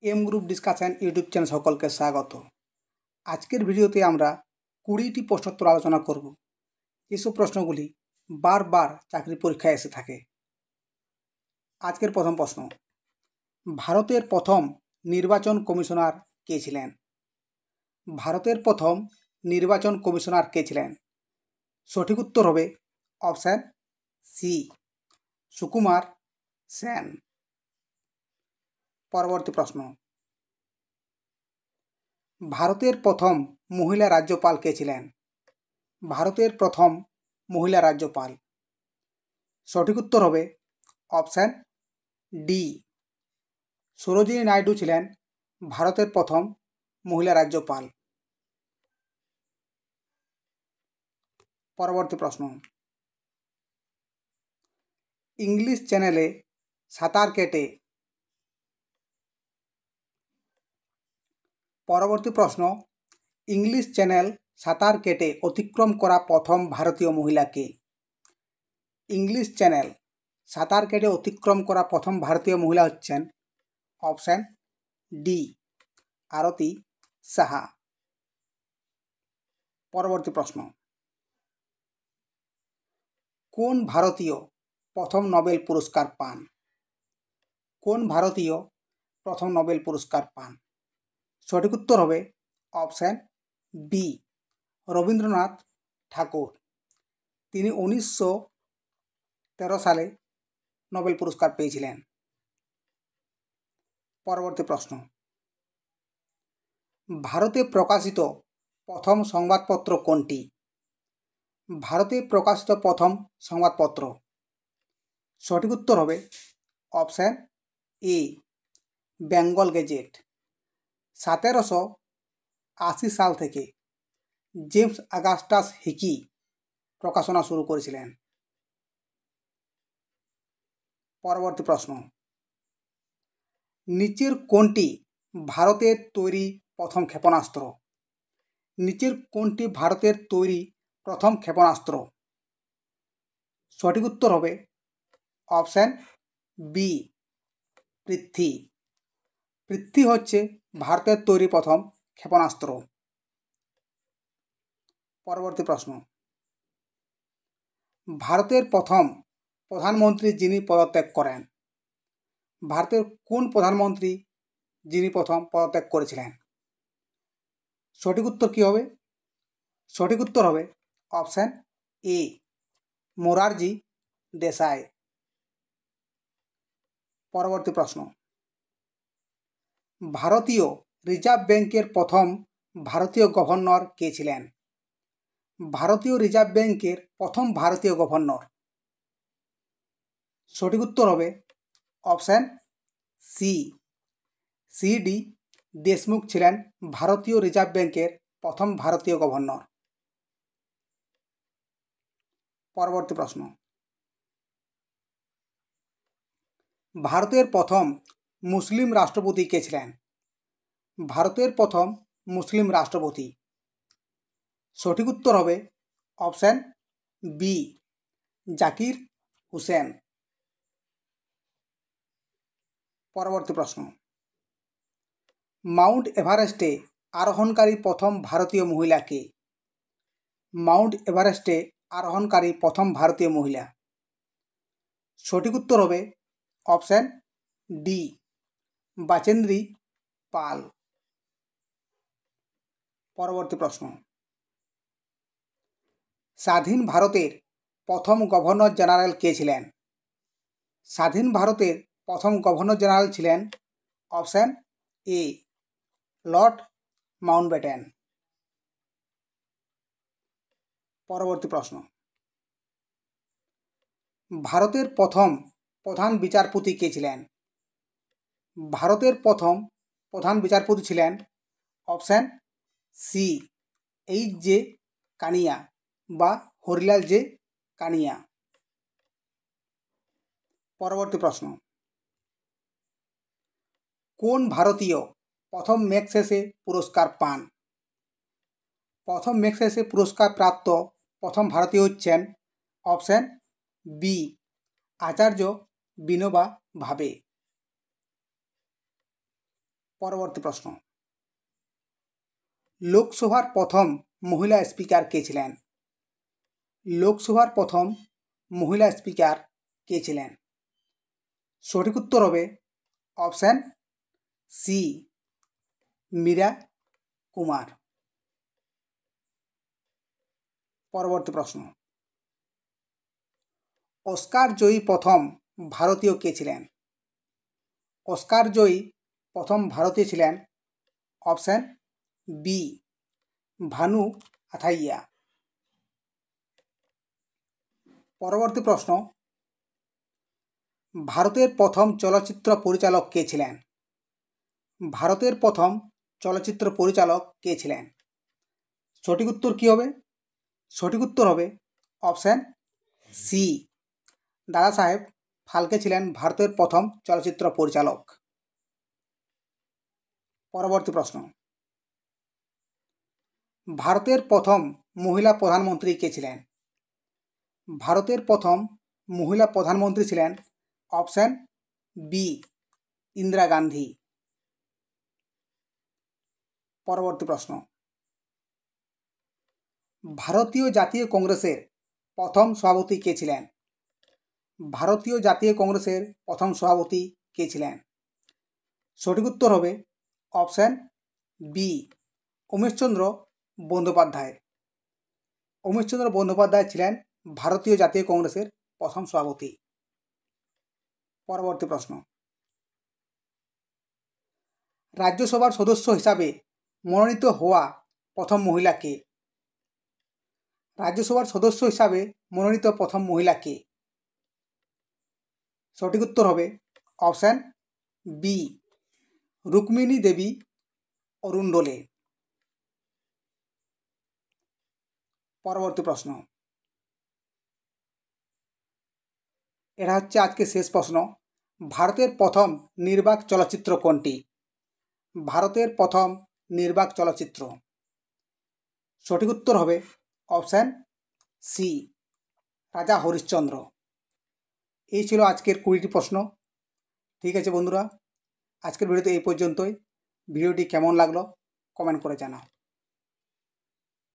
M group discussion YouTube channel সকলকে স্বাগত। আজকের ভিডিওতে আমরা 20টি প্রশ্নোত্তর আলোচনা করব, যেসব প্রশ্নগুলি বারবার চাকরি পরীক্ষায় এসে থাকে। আজকের প্রথম প্রশ্ন, ভারতের প্রথম নির্বাচন কমিশনার কে ছিলেন? ভারতের প্রথম নির্বাচন কমিশনার কে ছিলেন? সঠিক উত্তর হবে অপশান সি, সুকুমার সেন। পরবর্তী প্রশ্ন, ভারতের প্রথম মহিলা রাজ্যপাল কে ছিলেন? ভারতের প্রথম মহিলা রাজ্যপাল, সঠিক উত্তর হবে অপশান ডি, সরোজিনী নাইডু ছিলেন ভারতের প্রথম মহিলা রাজ্যপাল। পরবর্তী প্রশ্ন, ইংলিশ চ্যানেলে সাঁতার কেটে পরবর্তী প্রশ্ন, ইংলিশ চ্যানেল সাঁতার কেটে অতিক্রম করা প্রথম ভারতীয় মহিলা কে? ইংলিশ চ্যানেল সাঁতার কেটে অতিক্রম করা প্রথম ভারতীয় মহিলা হচ্ছেন অপশান ডি, আরতি সাহা। পরবর্তী প্রশ্ন, কোন ভারতীয় প্রথম নোবেল পুরস্কার পান? কোন ভারতীয় প্রথম নোবেল পুরস্কার পান? সঠিক উত্তর হবে অপশান বি, রবীন্দ্রনাথ ঠাকুর। তিনি 1913 সালে নোবেল পুরস্কার পেয়েছিলেন। পরবর্তী প্রশ্ন, ভারতে প্রকাশিত প্রথম সংবাদপত্র কোনটি? ভারতে প্রকাশিত প্রথম সংবাদপত্র, সঠিক উত্তর হবে অপশান এ, বেঙ্গল গেজেট। 1780 সাল থেকে জেমস অগাস্টাস হিকি প্রকাশনা শুরু করেছিলেন। পরবর্তী প্রশ্ন, নিচের কোনটি ভারতের তৈরি প্রথম ক্ষেপণাস্ত্র? নিচের কোনটি ভারতের তৈরি প্রথম ক্ষেপণাস্ত্র? সঠিক উত্তর হবে অপশান বি, পৃথ্বী। পৃথ্বী হচ্ছে ভারতের তৈরি প্রথম ক্ষেপণাস্ত্র। পরবর্তী প্রশ্ন, ভারতের প্রথম প্রধানমন্ত্রী যিনি পদত্যাগ করেন? ভারতের কোন প্রধানমন্ত্রী যিনি প্রথম পদত্যাগ করেছিলেন? সঠিক উত্তর কী হবে? সঠিক উত্তর হবে অপশান এ, মোরারজি দেশাই। পরবর্তী প্রশ্ন, ভারতীয় রিজার্ভ ব্যাংকের প্রথম ভারতীয় গভর্নর কে ছিলেন? ভারতীয় রিজার্ভ ব্যাংকের প্রথম ভারতীয় গভর্নর, সঠিক উত্তর হবে অপশান সি, সি.ডি. দেশমুখ ছিলেন ভারতীয় রিজার্ভ ব্যাংকের প্রথম ভারতীয় গভর্নর। পরবর্তী প্রশ্ন, ভারতের প্রথম মুসলিম রাষ্ট্রপতি কে ছিলেন? ভারতের প্রথম মুসলিম রাষ্ট্রপতি, সঠিক উত্তর হবে অপশান বি, জাকির হুসেন। পরবর্তী প্রশ্ন, মাউন্ট এভারেস্টে আরোহণকারী প্রথম ভারতীয় মহিলা কে? মাউন্ট এভারেস্টে আরোহণকারী প্রথম ভারতীয় মহিলা, সঠিক উত্তর হবে অপশান ডি, বাচেন্দ্রী পাল। পরবর্তী প্রশ্ন, স্বাধীন ভারতের প্রথম গভর্নর জেনারেল কে ছিলেন? স্বাধীন ভারতের প্রথম গভর্নর জেনারেল ছিলেন অপশান এ, লর্ড মাউন্টব্যাটেন। পরবর্তী প্রশ্ন, ভারতের প্রথম প্রধান বিচারপতি কে ছিলেন? ভারতের প্রথম প্রধান বিচারপতি ছিলেন option C, H J Kania বা হরিলাল জে কানিয়া। পরবর্তী প্রশ্ন, কোন ভারতীয় প্রথম ম্যাগসেসে পুরস্কার পান? প্রথম ম্যাগসেসে পুরস্কার প্রাপ্ত প্রথম ভারতীয় হচ্ছেন অপশান বি, আচার্য বিনোবা ভাবে। পরবর্তী প্রশ্ন, লোকসভার প্রথম মহিলা স্পিকার কে ছিলেন? লোকসভার প্রথম মহিলা স্পিকার কে ছিলেন? সঠিক উত্তর হবে অপশান সি, মীরা কুমার। পরবর্তী প্রশ্ন, অস্কার জয়ী প্রথম ভারতীয় কে ছিলেন? অস্কার জয়ী প্রথম ভারতীয় ছিলেন অপশান বি, ভানু আথাইয়া। পরবর্তী প্রশ্ন, ভারতের প্রথম চলচ্চিত্র পরিচালক কে ছিলেন? ভারতের প্রথম চলচ্চিত্র পরিচালক কে ছিলেন? সঠিক উত্তর কী হবে? সঠিক উত্তর হবে অপশান সি, দাদা সাহেব ফালকে ছিলেন ভারতের প্রথম চলচ্চিত্র পরিচালক। পরবর্তী প্রশ্ন, ভারতের প্রথম মহিলা প্রধানমন্ত্রী কে ছিলেন? ভারতের প্রথম মহিলা প্রধানমন্ত্রী ছিলেন অপশান বি, ইন্দিরা গান্ধী। পরবর্তী প্রশ্ন, ভারতীয় জাতীয় কংগ্রেসের প্রথম সভাপতি কে ছিলেন? ভারতীয় জাতীয় কংগ্রেসের প্রথম সভাপতি কে ছিলেন? সঠিক উত্তর হবে অপশান বি, উমেশচন্দ্র বন্দ্যোপাধ্যায়। উমেশচন্দ্র বন্দ্যোপাধ্যায় ছিলেন ভারতীয় জাতীয় কংগ্রেসের প্রথম সভাপতি। পরবর্তী প্রশ্ন, রাজ্যসভার সদস্য হিসাবে মনোনীত হওয়া প্রথম মহিলা কে? রাজ্যসভার সদস্য হিসাবে মনোনীত প্রথম মহিলা কে? সঠিক উত্তর হবে অপশান বি, রুক্মিণী দেবী অরুণডোলে। পরবর্তী প্রশ্ন, এটা হচ্ছে আজকে শেষ প্রশ্ন, ভারতের প্রথম নির্বাক চলচ্চিত্র কোনটি? ভারতের প্রথম নির্বাক চলচ্চিত্র। সঠিক উত্তর হবে অপশান সি, রাজা হরিশ্চন্দ্র। এই ছিল আজকের 20টি প্রশ্ন। ঠিক আছে বন্ধুরা, আজকের ভিডিওতে এই পর্যন্তই। ভিডিওটি কেমন লাগলো কমেন্ট করে জানাও।